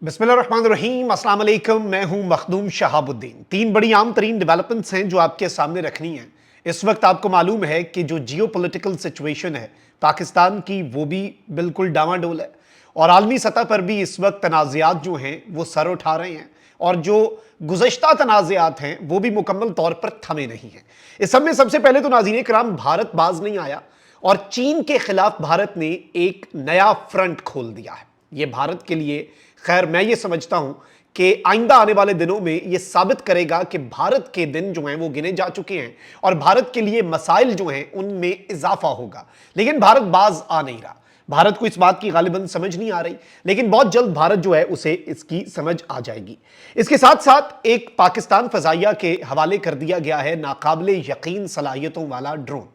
बिस्मिल्लाहिर्रहमानिर्रहीम, अस्सलाम वालेकुम। मैं हूं मखदूम शहाबुद्दीन। तीन बड़ी आम तरीन डेवलपमेंट्स हैं जो आपके सामने रखनी हैं। इस वक्त आपको मालूम है कि जो जियो पॉलिटिकल सिचुएशन है पाकिस्तान की, वो भी बिल्कुल डामाडोल है और आलमी सतह पर भी इस वक्त तनाज़ात जो हैं वो सर उठा रहे हैं और जो गुज़श्ता तनाज़ात हैं वो भी मुकम्मल तौर पर थमे नहीं हैं। इस सब में सबसे पहले तो नाज़रीन कराम, भारत बाज नहीं आया और चीन के खिलाफ भारत ने एक नया फ्रंट खोल दिया है। ये भारत के लिए, खैर मैं ये समझता हूं कि आइंदा आने वाले दिनों में ये साबित करेगा कि भारत के दिन जो हैं वो गिने जा चुके हैं और भारत के लिए मसाइल जो हैं उनमें इजाफा होगा। लेकिन भारत बाज आ नहीं रहा। भारत को इस बात की गालिबन समझ नहीं आ रही, लेकिन बहुत जल्द भारत जो है उसे इसकी समझ आ जाएगी। इसके साथ साथ एक पाकिस्तान फजाइया के हवाले कर दिया गया है नाकाबिले यकीन सलाहियतों वाला ड्रोन,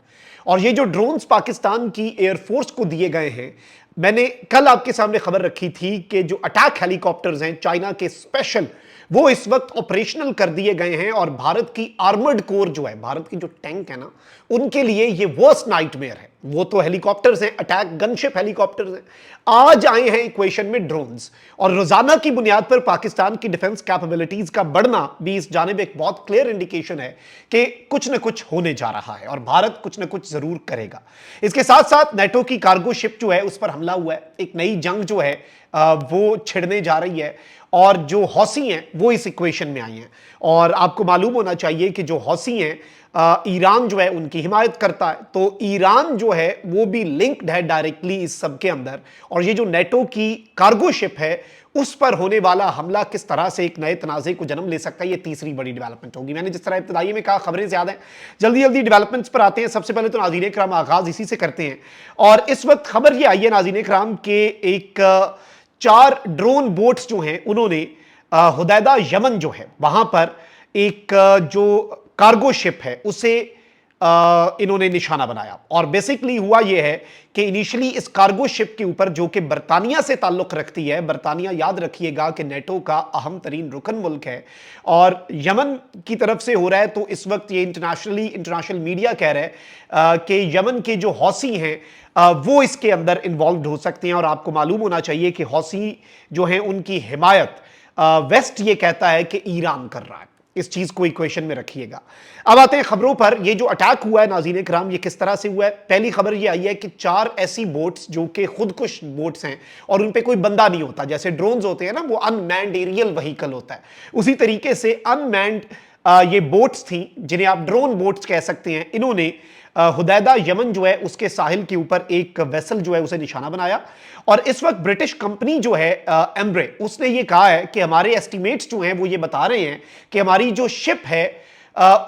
और ये जो ड्रोन्स पाकिस्तान की एयरफोर्स को दिए गए हैं, मैंने कल आपके सामने खबर रखी थी कि जो अटैक हेलीकॉप्टर्स हैं चाइना के स्पेशल, वो इस वक्त ऑपरेशनल कर दिए गए हैं और भारत की आर्मर्ड कोर जो है, भारत की जो टैंक है ना, उनके लिए ये वर्स्ट नाइटमेयर है। वो तो हेलीकॉप्टर्स हैं, अटैक गनशिप हेलीकॉप्टर्स हैं, आज आए हैं इक्वेशन में ड्रोन्स, और रोजाना की बुनियाद पर पाकिस्तान की डिफेंस कैपेबिलिटीज का बढ़ना भी इस जानिब एक बहुत क्लियर इंडिकेशन है कि कुछ न कुछ होने जा रहा है और भारत कुछ न कुछ जरूर करेगा। इसके साथ साथ नेटो की कार्गो शिप जो है उस पर हमला हुआ है, एक नई जंग जो है वो छिड़ने जा रही है और जो हौसी हैं वो इस इक्वेशन में आई हैं। और आपको मालूम होना चाहिए कि जो हौसी हैं ईरान जो है उनकी हिमायत करता है, तो ईरान जो है वो भी लिंक्ड है डायरेक्टली इस सब के अंदर। और ये जो नेटो की कार्गो शिप है उस पर होने वाला हमला किस तरह से एक नए तनाज़े को जन्म ले सकता है, ये तीसरी बड़ी डेवलपमेंट होगी। मैंने जिस तरह इब्तदाई में कहा, खबरें ज्यादा हैं, जल्दी जल्दी डेवलपमेंट्स पर आते हैं। सबसे पहले तो नाज़रीन इकराम आगाज इसी से करते हैं और इस वक्त खबर ये आई है नाज़रीन इकराम के एक 4 ड्रोन बोट्स जो हैं उन्होंने हुदैदा यमन जो है वहां पर एक जो कार्गो शिप है उसे इन्होंने निशाना बनाया। और बेसिकली हुआ यह है कि इनिशियली इस कार्गो शिप के ऊपर, जो कि बरतानिया से ताल्लुक रखती है, बरतानिया याद रखिएगा कि नेटो का अहम तरीन रुकन मुल्क है और यमन की तरफ से हो रहा है, तो इस वक्त ये इंटरनेशनल मीडिया कह रहा है कि यमन के जो हौसी हैं वो इसके अंदर इन्वॉल्व हो सकते हैं। और आपको मालूम होना चाहिए कि हौसी जो हैं उनकी हिमायत वेस्ट ये कहता है कि ईरान कर रहा है। इस चीज को इक्वेशन में रखिएगा। अब आते हैं खबरों पर। ये जो अटैक हुआ है नाज़रीन कराम, ये किस तरह से हुआ है। पहली खबर ये आई है कि 4 ऐसी बोट्स जो कि खुदकुश बोट्स हैं और उन पे कोई बंदा नहीं होता, जैसे ड्रोन्स होते हैं ना वो अनमैन्ड एरियल व्हीकल होता है, उसी तरीके से अनमैन्ड ये बोट्स थी जिन्हें आप ड्रोन बोट्स कह सकते हैं। इन्होंने हुदैदा यमन जो है उसके साहिल के ऊपर एक वेसल जो है उसे निशाना बनाया और इस वक्त ब्रिटिश कंपनी जो है एम्ब्रे, उसने ये कहा है कि हमारे एस्टिमेट्स जो हैं वो ये बता रहे हैं कि हमारी जो शिप है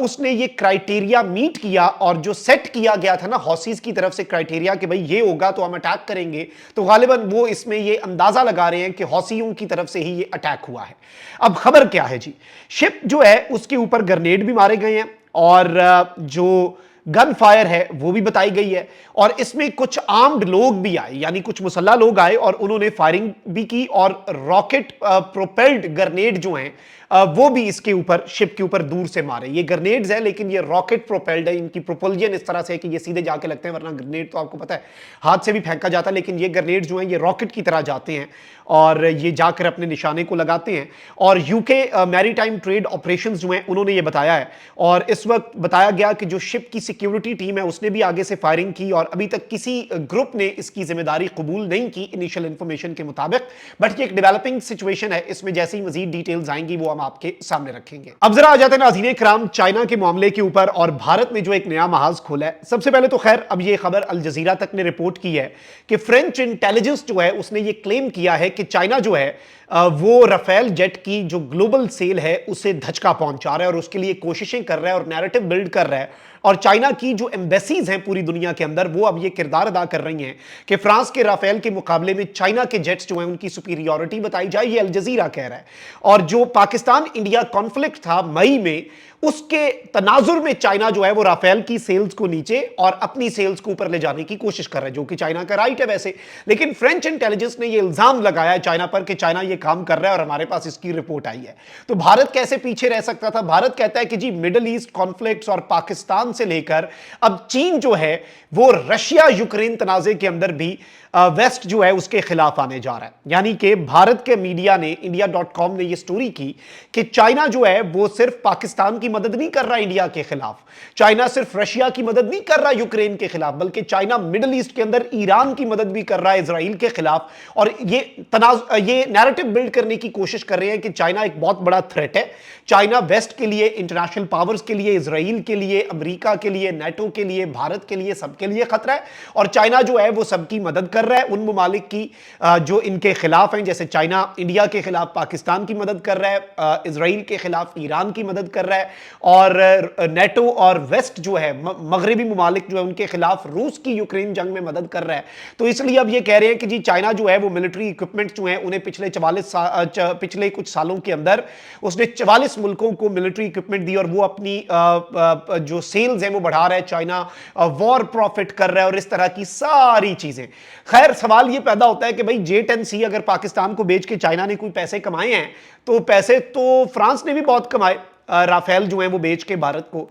उसने ये क्राइटेरिया मीट किया और जो सेट किया गया था ना हौसीज की तरफ से क्राइटेरिया कि भाई ये होगा तो हम अटैक करेंगे, तो गालिबन वो इसमें ये अंदाजा लगा रहे हैं कि हौसियों की तरफ से ही ये अटैक हुआ है। अब खबर क्या है जी, शिप जो है उसके ऊपर ग्रेनेड भी मारे गए हैं और जो गन फायर है वो भी बताई गई है और इसमें कुछ आर्म्ड लोग भी आए, यानी कुछ मुसल्ला लोग आए और उन्होंने फायरिंग भी की और रॉकेट प्रोपेल्ड ग्रेनेड जो हैं वो भी इसके ऊपर, शिप के ऊपर दूर से मारे। ये ग्रेनेड्स है लेकिन ये रॉकेट प्रोपेल्ड है, इनकी प्रोपल्जन इस तरह से है कि ये सीधे जाके लगते हैं, वरना ग्रेनेड तो आपको पता है हाथ से भी फेंका जाता है, लेकिन ये ग्रेनेड जो हैं ये रॉकेट की तरह जाते हैं और ये जाकर अपने निशाने को लगाते हैं। और यूके मैरीटाइम ट्रेड ऑपरेशंस जो हैं उन्होंने ये बताया है और इस वक्त बताया गया कि जो शिप की सिक्योरिटी टीम है उसने भी आगे से फायरिंग की और अभी तक किसी ग्रुप ने इसकी जिम्मेदारी कबूल नहीं की इनिशियल इंफॉर्मेशन के मुताबिक। बट ये एक डेवलपिंग सिचुएशन है, इसमें जैसे ही मजीद डिटेल्स आएंगी वो हम आपके सामने रखेंगे। अब जरा आ जाते हैं नाज़रीन कराम चाइना के मामले के ऊपर और भारत ने जो एक नया महाज खोला है। सबसे पहले तो खैर अब ये खबर अल जजीरा तक ने रिपोर्ट की है कि फ्रेंच इंटेलिजेंस जो है उसने ये क्लेम किया है कि चाइना जो है वो राफेल जेट की जो ग्लोबल सेल है उसे धचका पहुंचा रहा है और उसके लिए कोशिशें कर रहा है और नैरेटिव बिल्ड कर रहा है। और चाइना की जो एम्बेसीज हैं पूरी दुनिया के अंदर वो अब ये किरदार अदा कर रही हैं कि फ्रांस के राफेल के मुकाबले में चाइना के जेट्स जो हैं उनकी सुपीरियरिटी बताई जाए, ये अल जजीरा कह रहा है। और जो पाकिस्तान इंडिया कॉन्फ्लिक्ट था मई में, اس کے تناظر میں چائنا جو ہے وہ رافیل کی سیلز کو نیچے اور اپنی سیلز کو اوپر لے جانے کی کوشش کر رہا ہے، جو کہ چائنا کا رائٹ ہے ویسے، لیکن فرینچ انٹیلیجنس نے یہ الزام لگایا ہے چائنا پر کہ چائنا یہ کام کر رہا ہے اور ہمارے پاس اس کی رپورٹ آئی ہے۔ تو بھارت کیسے پیچھے رہ سکتا تھا؟ بھارت کہتا ہے کہ جی مڈل ایسٹ کانفلکٹس اور پاکستان سے لے کر اب چین جو ہے وہ رشیا یوکرین تنازع کے اندر بھی ویسٹ جو ہے اس کے خلاف آنے جا رہا ہے، یعنی کہ بھارت کے میڈیا نے India.com نے یہ سٹوری کی کہ چائنا جو ہے وہ صرف پاکستان کی مدد نہیں کر رہا انڈیا کے خلاف، چائنا صرف رشیا کی مدد نہیں کر رہا یوکرین کے خلاف، بلکہ چائنا مڈل ایسٹ کے اندر ایران کی مدد بھی کر رہا ہے اسرائیل کے خلاف، اور یہ نیریٹو بلڈ کرنے کی کوشش کر رہے ہیں کہ چائنا ایک بہت بڑا تھریٹ ہے، چائنا ویسٹ کے لیے، انٹرنیشنل پاورز کے لیے، اسرائیل کے لیے، امریکہ کے لیے، نیٹو کے لیے، بھارت کے لیے، سب کے لیے خطرہ ہے، اور چائنا جو ہے وہ سب کی مدد کر رہا ہے، ان ممالک کی جو ان کے خلاف ہیں، جیسے چائنا انڈیا کے خلاف پاکستان کی مدد کر رہا ہے، اسرائیل کے خلاف ایران کی مدد کر رہا ہے، اور نیٹو اور ویسٹ جو ہے مغربی ممالک جو ہے ان کے خلاف روس کی یوکرین جنگ میں مدد کر رہا ہے۔ تو اس لیے اب یہ کہہ رہے ہیں کہ جی چائنا جو ہے وہ ملٹری ایکوپمنٹ جو ہیں انہیں پچھلے کچھ سالوں کے اندر اس نے 44 ملکوں کو ملٹری ایکوپمنٹ دی، اور وہ اپنی جو سیلز ہیں وہ بڑھا رہا ہے، چائنا وار پروفٹ کر رہا ہے اور اس طرح کی ساری چیزیں۔ خیر سوال یہ پیدا ہوتا ہے کہ بھئی J-10C اگر پاکستان کو بیچ کے چائنا نے کوئی پیسے کمائے ہیں تو پیسے تو فرانس نے بھی بہت کمائے، رافیل جو ہیں وہ بیچ کے بھارت کو،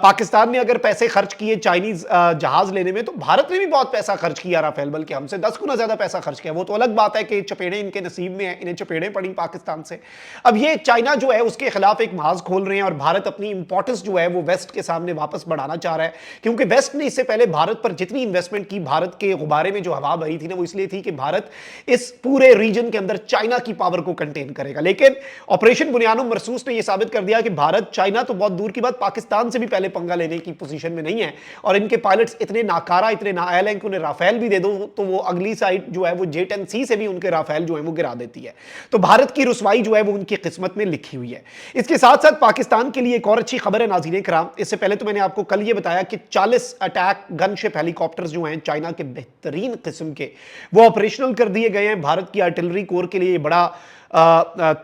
پاکستان نے اگر پیسے خرچ کیے چائنیز جہاز لینے میں تو بھارت نے بھی بہت پیسہ خرچ کیا رافیل، بلکہ ہم سے 10 گنا زیادہ پیسہ خرچ کیا۔ وہ تو الگ بات ہے کہ چپیڑیں ان کے نصیب میں ہیں، انہیں چپیڑیں پڑیں پاکستان سے۔ اب یہ چائنا جو ہے اس کے خلاف ایک محاذ کھول رہے ہیں، اور بھارت اپنی امپورٹنس جو ہے وہ ویسٹ کے سامنے واپس بڑھانا چاہ رہا ہے، کیونکہ ویسٹ نے اس سے پہلے بھارت پر جتنی انویسٹمنٹ کی، بھارت کے غبارے میں جو ہوا بھری تھی نا، وہ اس لیے تھی کہ بھارت اس پورے ریجن کے اندر چائنا کی پاور کو کنٹین کرے گا، لیکن آپریشن بنیانو مرصوص نے یہ ثابت کر دیا کہ بھارت چائنا تو بہت دور کی بات پاکستان سے بھی پہلے پنگا لینے کی پوزیشن میں نہیں ہے، اور ان کے پائلٹس اتنے ناکارہ، اتنے نااہل ہیں کہ انہیں رافیل بھی دے دو تو وہ اگلی سائٹ جو ہے وہ J-10C سے بھی ان کے رافیل جو ہے وہ گرا دیتی ہے۔ تو بھارت کی رسوائی جو ہے وہ ان کی قسمت میں لکھی ہوئی ہے۔ اس کے ساتھ ساتھ پاکستان کے لیے ایک اور اچھی خبر ہے ناظرین کرام، اس سے پہلے تو میں نے آپ کو کل یہ بتایا کہ 40 اٹیک گن شپ ہیلی کاپٹرز جو ہیں چائنا کے بہترین قسم کے وہ آپریشنل کر دیے گئے ہیں، بھارت کی آرٹلری کور کے لیے یہ بڑا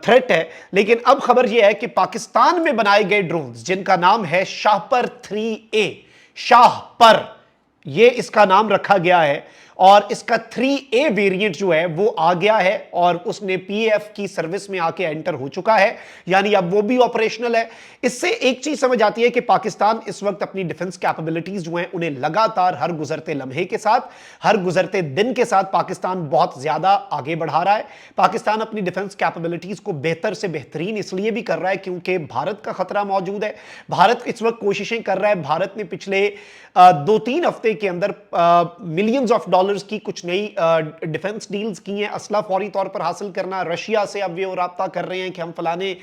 تھریٹ ہے۔ لیکن اب خبر یہ ہے کہ پاکستان میں بنائے گئے ڈرونز جن کا نام ہے شاہپر 3A، شاہپر یہ اس کا نام رکھا گیا ہے، اور اس کا 3A ویریئنٹ جو ہے وہ آ گیا ہے اور اس نے PAF کی سروس میں آ کے انٹر ہو چکا ہے، یعنی اب وہ بھی آپریشنل ہے۔ اس سے ایک چیز سمجھ آتی ہے کہ پاکستان اس وقت اپنی ڈیفنس کیپبلٹیز جو ہیں انہیں لگاتار ہر گزرتے لمحے کے ساتھ، ہر گزرتے دن کے ساتھ پاکستان بہت زیادہ آگے بڑھا رہا ہے۔ پاکستان اپنی ڈیفنس کیپبلٹیز کو بہتر سے بہترین اس لیے بھی کر رہا ہے کیونکہ بھارت کا خطرہ موجود ہے۔ بھارت اس وقت کوششیں کر رہا ہے، بھارت نے پچھلے 2-3 ہفتے کے اندر ملینز آف ڈالرز کی کچھ نئی ڈیفنس ڈیلز کی ہیں، اسلحہ فوری طور پر حاصل کرنا، رشیا سے اب یہ رابطہ کر رہے ہیں کہ ہم فلانے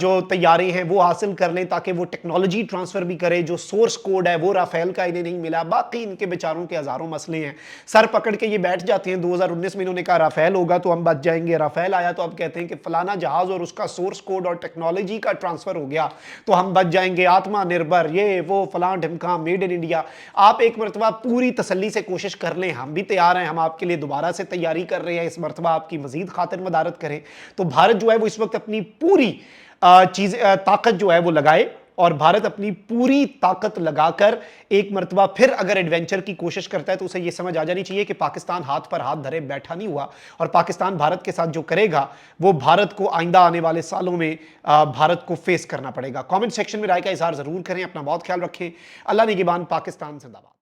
جو طیارے ہیں وہ حاصل کر لیں تاکہ وہ ٹیکنالوجی ٹرانسفر بھی کرے، جو سورس کوڈ ہے وہ رافیل کا انہیں نہیں ملا، باقی ان کے بیچاروں کے ہزاروں مسئلے ہیں، سر پکڑ کے یہ بیٹھ جاتے ہیں۔ 2019 میں انہوں نے کہا رافیل ہوگا تو ہم بچ جائیں گے، رافیل آیا تو اب کہتے ہیں کہ فلانا جہاز اور اس کا سورس کوڈ اور ٹیکنالوجی کا ٹرانسفر ہو گیا تو ہم بچ جائیں گے، آتما نربھر، یہ وہ فلاں ڈھمکاں، میڈ ان انڈیا۔ آپ ایک مرتبہ پوری تسلی سے کوشش کر لیں، ہم بھی تیار ہیں، ہم آپ کے لیے دوبارہ سے تیاری کر رہے ہیں، اس مرتبہ آپ کی مزید خاطر مدارت کریں۔ تو بھارت جو ہے وہ اس وقت اپنی پوری طاقت جو ہے وہ لگائے، اور بھارت اپنی پوری طاقت لگا کر ایک مرتبہ پھر اگر ایڈونچر کی کوشش کرتا ہے تو اسے یہ سمجھ آ جانی چاہیے کہ پاکستان ہاتھ پر ہاتھ دھرے بیٹھا نہیں ہوا، اور پاکستان بھارت کے ساتھ جو کرے گا وہ بھارت کو آئندہ آنے والے سالوں میں بھارت کو فیس کرنا پڑے گا۔ کامنٹ سیکشن میں رائے کا اظہار ضرور کریں، اپنا بہت خیال رکھیں۔ اللہ نگہبان، پاکستان زندہ باد۔